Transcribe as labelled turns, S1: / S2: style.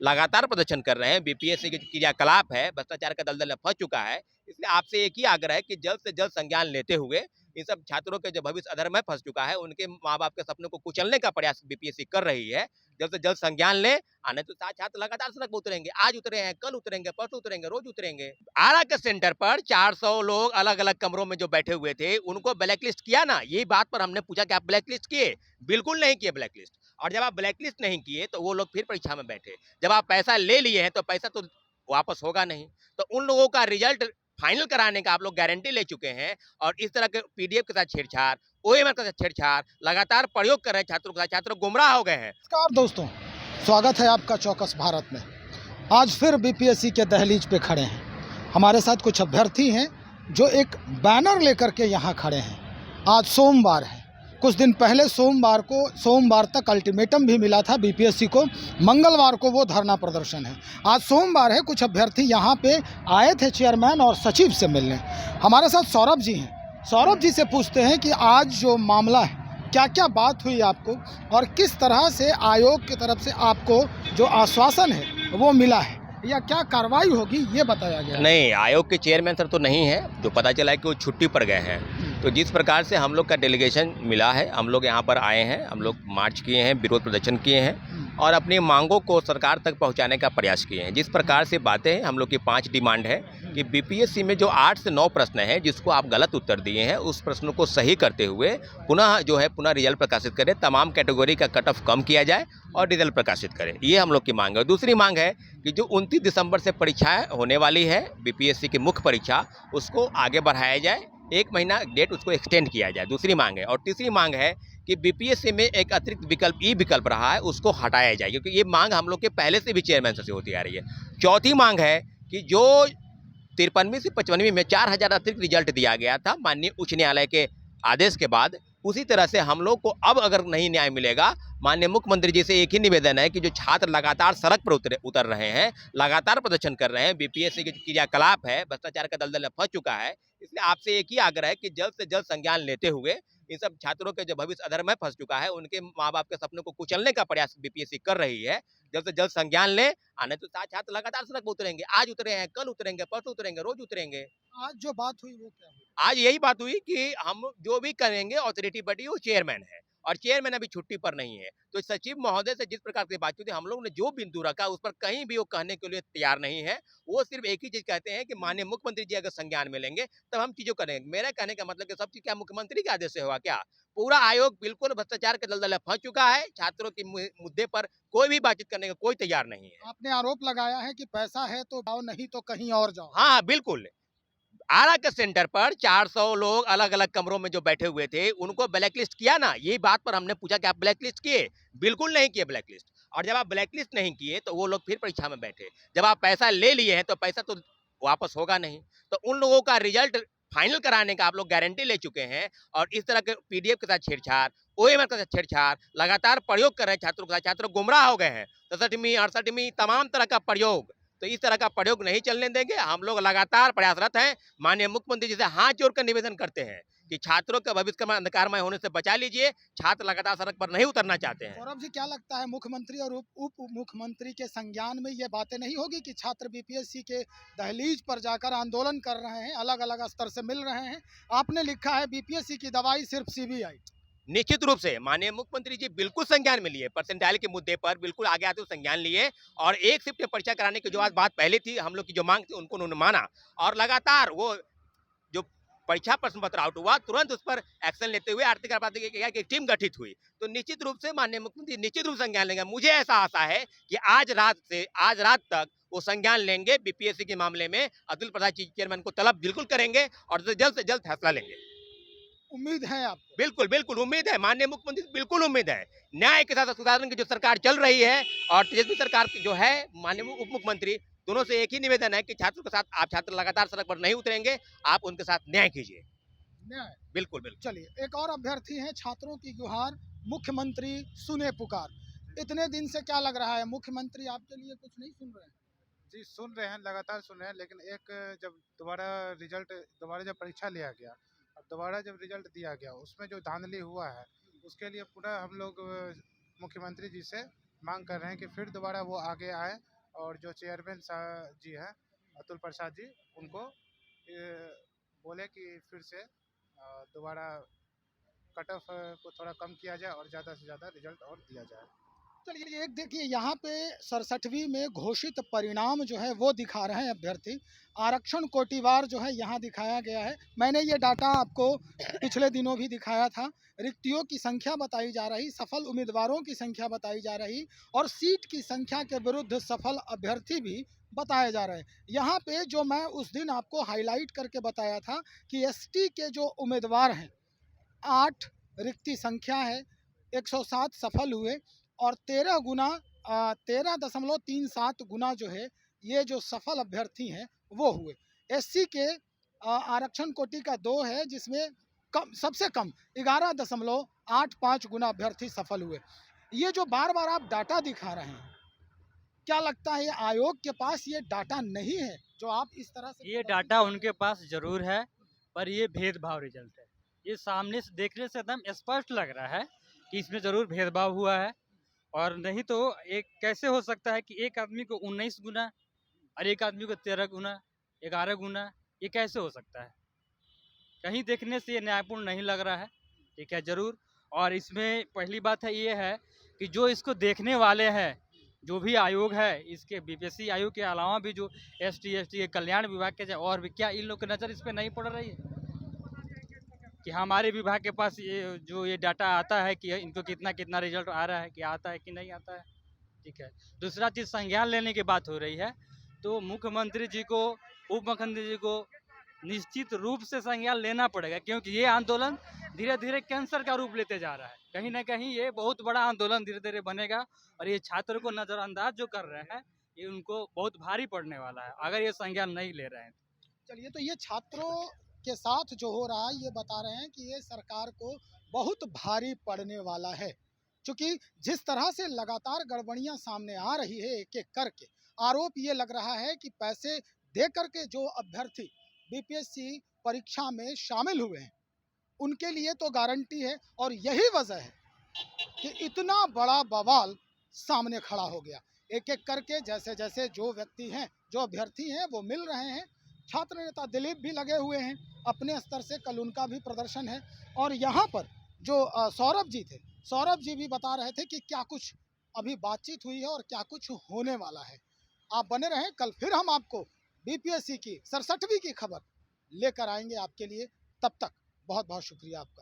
S1: लगातार प्रदर्शन कर रहे हैं। बीपीएससी के जो क्रियाकलाप है, भ्रष्टाचार का दलदल में फंस चुका है। इसलिए आपसे एक ही आग्रह है कि जल्द से जल्द संज्ञान लेते हुए इन सब छात्रों के जो भविष्य अधर में फंस चुका है, उनके माँ बाप के सपनों को कुचलने का प्रयास बीपीएससी कर रही है। जल्द से जल्द संज्ञान ले, आने तो छात्र लगातार सड़क पर उतरेंगे। आज उतरे हैं, कल उतरेंगे, परसों उतरेंगे, रोज उतरेंगे। आरा के सेंटर पर 400 लोग अलग अलग कमरों में जो बैठे हुए थे, उनको ब्लैक लिस्ट किया ना, यही बात पर हमने पूछा कि आप ब्लैक लिस्ट किए? बिल्कुल नहीं किए ब्लैक लिस्ट। और जब आप ब्लैक लिस्ट नहीं किए तो वो लोग फिर परीक्षा में बैठे। जब आप पैसा ले लिए हैं तो पैसा तो वापस होगा नहीं। तो उन लोगों का रिजल्ट फाइनल कराने का आप लोग गारंटी ले चुके हैं, और इस तरह के पीडीएफ के साथ छेड़छाड़, ओएमआर के साथ छेड़छाड़, लगातार प्रयोग कर रहे हैं छात्रों के साथ। छात्र गुमराह हो गए हैं।
S2: नमस्कार दोस्तों, स्वागत है आपका चौकस भारत में। आज फिर बीपीएससी के दहलीज पे खड़े हैं। हमारे साथ कुछ अभ्यर्थी हैं जो एक बैनर लेकर के यहाँ खड़े हैं। आज सोमवार है। कुछ दिन पहले सोमवार तक अल्टीमेटम भी मिला था बीपीएससी को। मंगलवार को वो धरना प्रदर्शन है। आज सोमवार है। कुछ अभ्यर्थी यहाँ पे आए थे चेयरमैन और सचिव से मिलने। हमारे साथ सौरभ जी हैं। सौरभ जी से पूछते हैं कि आज जो मामला है, क्या क्या बात हुई आपको और किस तरह से आयोग की तरफ से आपको जो आश्वासन है वो मिला है, या क्या कार्रवाई होगी ये बताया गया।
S1: नहीं, आयोग के चेयरमैन सर तो नहीं है। जो पता चला है कि वो छुट्टी पर गए हैं। तो जिस प्रकार से हम लोग का डेलीगेशन मिला है, हम लोग यहाँ पर आए हैं, हम लोग मार्च किए हैं, विरोध प्रदर्शन किए हैं और अपनी मांगों को सरकार तक पहुँचाने का प्रयास किए हैं। जिस प्रकार से बातें हैं, हम लोग की 5 डिमांड है कि बीपीएससी में जो 8 से 9 प्रश्न हैं जिसको आप गलत उत्तर दिए हैं, उस प्रश्नों को सही करते हुए पुनः रिजल्ट प्रकाशित करें। तमाम कैटेगरी का कट ऑफ कम किया जाए और रिजल्ट प्रकाशित करें। ये हम लोग की मांग है। दूसरी मांग है कि जो 29 दिसंबर से परीक्षाएं होने वाली है, बीपीएससी की मुख्य परीक्षा, उसको आगे बढ़ाया जाए। 1 महीना डेट उसको एक्सटेंड किया जाए, दूसरी मांग है। और तीसरी मांग है कि बीपीएससी में एक अतिरिक्त विकल्प ई विकल्प रहा है, उसको हटाया जाए, क्योंकि ये मांग हम लोग के पहले से भी चेयरमैन से होती आ रही है। चौथी मांग है कि जो 53वीं से 55वीं में 4000 अतिरिक्त रिजल्ट दिया गया था माननीय उच्च न्यायालय के आदेश के बाद, उसी तरह से हम लोग को अब अगर नहीं न्याय मिलेगा, माननीय मुख्यमंत्री जी से एक ही निवेदन है कि जो छात्र लगातार सड़क पर उतर रहे हैं, लगातार प्रदर्शन कर रहे हैं, बीपीएससी के जो क्रियाकलाप है, भ्रष्टाचार का दलदल में फंस चुका है। इसलिए आपसे एक ही आग्रह है कि जल्द से जल्द संज्ञान लेते हुए इन सब छात्रों के जो भविष्य अधर में फंस चुका है, उनके माँ बाप के सपनों को कुचलने का प्रयास बीपीएससी कर रही है। जल्द से जल्द संज्ञान ले, आने तो छात्र लगातार सड़क पर उतरेंगे। आज उतरे हैं, कल उतरेंगे, परसों उतरेंगे, रोज उतरेंगे।
S2: आज जो बात हुई वो क्या हुई?
S1: आज यही बात हुई कि हम जो भी करेंगे, ऑथोरिटी बड़ी वो चेयरमैन है, और चेयरमैन अभी छुट्टी पर नहीं है। तो सचिव महोदय से जिस प्रकार की बातचीत हुई, हम लोगों ने जो बिंदु रखा उस पर कहीं भी वो कहने के लिए तैयार नहीं है। वो सिर्फ एक ही चीज कहते हैं कि माननीय मुख्यमंत्री जी अगर संज्ञान में लेंगे तब हम चीजों करेंगे। मेरा कहने का मतलब कि सब चीज क्या मुख्यमंत्री के आदेश से होगा क्या? पूरा आयोग बिल्कुल भ्रष्टाचार के दलदल में फंस चुका है। छात्रों के मुद्दे पर कोई भी बातचीत करने का कोई तैयार नहीं है।
S2: आपने आरोप लगाया है कि पैसा है तो जाओ, नहीं तो कहीं और जाओ।
S1: हाँ, बिल्कुल। आरा के सेंटर पर 400 लोग अलग अलग कमरों में जो बैठे हुए थे, उनको ब्लैक लिस्ट किया ना, यही बात पर हमने पूछा कि आप ब्लैक लिस्ट किए? बिल्कुल नहीं किए ब्लैक लिस्ट। और जब आप ब्लैक लिस्ट नहीं किए तो वो लोग फिर परीक्षा में बैठे। जब आप पैसा ले लिए हैं तो पैसा तो वापस होगा नहीं। तो उन लोगों का रिजल्ट फाइनल कराने का आप लोग गारंटी ले चुके हैं, और इस तरह के पीडीएफ के साथ छेड़छाड़, ओएमआर के साथ छेड़छाड़, लगातार प्रयोग कर रहे हैं छात्रों के साथ। छात्र गुमराह हो गए हैं। 67वीं 68वीं तमाम तरह का प्रयोग, तो इस तरह का प्रयोग नहीं चलने देंगे। हम लोग लगातार प्रयासरत हैं। माननीय मुख्यमंत्री जी से हाथ जोड़कर निवेदन करते हैं कि छात्रों का भविष्य का अंधकारमय होने से बचा लीजिए। छात्र लगातार सड़क पर नहीं उतरना चाहते हैं।
S2: सौरभ जी, क्या लगता है मुख्यमंत्री और उप मुख्यमंत्री के संज्ञान में ये बातें नहीं होगी कि छात्र बीपीएससी के दहलीज पर जाकर आंदोलन कर रहे हैं, अलग अलग स्तर से मिल रहे हैं? आपने लिखा है बीपीएससी की दवाई सिर्फ सीबीआई।
S1: निश्चित रूप से माननीय मुख्यमंत्री जी बिल्कुल संज्ञान में लिए, परसेंटाइल के मुद्दे पर बिल्कुल आगे आते हुए संज्ञान लिए, और एक शिफ्ट में परीक्षा कराने की जो आज बात पहले थी, हम लोग की जो मांग थी, उनको उन्होंने माना, और लगातार वो जो परीक्षा प्रश्न पत्र आउट हुआ, तुरंत उस पर एक्शन लेते हुए आर्थिक अपराध की एक टीम गठित हुई। तो निश्चित रूप से माननीय मुख्यमंत्री निश्चित रूप से संज्ञान लेंगे। मुझे ऐसा आशा है कि आज रात तक वो संज्ञान लेंगे बीपीएससी के मामले में। अब्दुल प्रसाद चेयरमैन को तलब बिल्कुल करेंगे और जल्द से जल्द फैसला लेंगे।
S2: उम्मीद है आपको?
S1: बिल्कुल बिल्कुल उम्मीद है, माननीय मुख्यमंत्री बिल्कुल उम्मीद है। न्याय के साथ सुधारण की जो सरकार चल रही है, और तेजस्वी सरकार की जो है, माननीय उप मुख्यमंत्री, दोनों से एक ही निवेदन है कि छात्रों के साथ, आप छात्र लगातार सड़क पर नहीं उतरेंगे, आप उनके साथ न्याय कीजिए।
S2: न्याय।
S1: बिल्कुल बिल्कुल।
S2: चलिए, एक और अभ्यर्थी हैं। छात्रों की गुहार, मुख्यमंत्री सुने पुकार। इतने दिन से क्या लग रहा है, मुख्यमंत्री आपके लिए कुछ नहीं सुन रहे हैं?
S3: जी, सुन रहे हैं, लगातार सुन रहे हैं, लेकिन जब दोबारा जब परीक्षा लिया गया और दोबारा जब रिजल्ट दिया गया, उसमें जो धांधली हुआ है, उसके लिए पूरा हम लोग मुख्यमंत्री जी से मांग कर रहे हैं कि फिर दोबारा वो आगे आए और जो चेयरमैन जी हैं अतुल प्रसाद जी उनको बोले कि फिर से दोबारा कट ऑफ को थोड़ा कम किया जाए और ज़्यादा से ज़्यादा रिजल्ट और दिया जाए।
S2: चलिए एक देखिए यहाँ पे 67वीं में घोषित परिणाम जो है वो दिखा रहे हैं अभ्यर्थी। आरक्षण कोटिवार जो है यहाँ दिखाया गया है। मैंने ये डाटा आपको पिछले दिनों भी दिखाया था। रिक्तियों की संख्या बताई जा रही, सफल उम्मीदवारों की संख्या बताई जा रही और सीट की संख्या के विरुद्ध सफल अभ्यर्थी भी बताए जा रहे हैं। यहाँ पे जो मैं उस दिन आपको हाईलाइट करके बताया था कि एसटी के जो उम्मीदवार हैं 8 रिक्ति संख्या है, 107 सफल हुए और 13.37 गुना जो है ये जो सफल अभ्यर्थी हैं वो हुए। एससी के आरक्षण कोटि का 2 है जिसमें सबसे कम 11.85 गुना अभ्यर्थी सफल हुए। ये जो बार बार आप डाटा दिखा रहे हैं, क्या लगता है ये आयोग के पास ये डाटा नहीं है जो आप इस तरह से?
S4: ये डाटा उनके पास जरूर है, पर ये भेदभाव रिजल्ट है। ये सामने से देखने से एकदम स्पष्ट लग रहा है कि इसमें जरूर भेदभाव हुआ है, और नहीं तो एक कैसे हो सकता है कि एक आदमी को 19 गुना और एक आदमी को 13 गुना 11 गुना, ये कैसे हो सकता है? कहीं देखने से ये न्यायपूर्ण नहीं लग रहा है, ठीक है जरूर। और इसमें पहली बात है ये है कि जो इसको देखने वाले हैं, जो भी आयोग है, इसके बीपीएससी आयोग के अलावा भी जो एसटी के कल्याण विभाग के और भी, क्या इन लोग की नज़र इस पर नहीं पड़ रही है कि हमारे विभाग के पास ये डाटा आता है कि इनको कितना कितना रिजल्ट आ रहा है, कि आता है कि नहीं आता है, ठीक है। दूसरा चीज़ संज्ञान लेने की बात हो रही है, तो मुख्यमंत्री जी को, उप मुख्यमंत्री जी को निश्चित रूप से संज्ञान लेना पड़ेगा, क्योंकि ये आंदोलन धीरे धीरे कैंसर का रूप लेते जा रहा है। कहीं ना कहीं ये बहुत बड़ा आंदोलन धीरे धीरे बनेगा और ये छात्र को नज़रअंदाज जो कर रहे हैं ये उनको बहुत भारी पड़ने वाला है अगर ये संज्ञान नहीं ले रहे हैं।
S2: चलिए, तो ये छात्रों के साथ जो हो रहा है ये बता रहे हैं कि ये सरकार को बहुत भारी पड़ने वाला है, क्योंकि जिस तरह से लगातार गड़बड़ियां सामने आ रही है एक एक करके, आरोप ये लग रहा है कि पैसे दे करके जो अभ्यर्थी बीपीएससी परीक्षा में शामिल हुए हैं उनके लिए तो गारंटी है, और यही वजह है कि इतना बड़ा बवाल सामने खड़ा हो गया। एक एक करके जैसे जैसे जो व्यक्ति हैं, जो अभ्यर्थी हैं वो मिल रहे हैं। छात्र नेता दिलीप भी लगे हुए हैं अपने स्तर से, कल उनका भी प्रदर्शन है। और यहाँ पर जो सौरभ जी थे, सौरभ जी भी बता रहे थे कि क्या कुछ अभी बातचीत हुई है और क्या कुछ होने वाला है। आप बने रहें, कल फिर हम आपको बीपीएससी की 67वीं की खबर लेकर आएंगे आपके लिए। तब तक बहुत बहुत शुक्रिया आपका।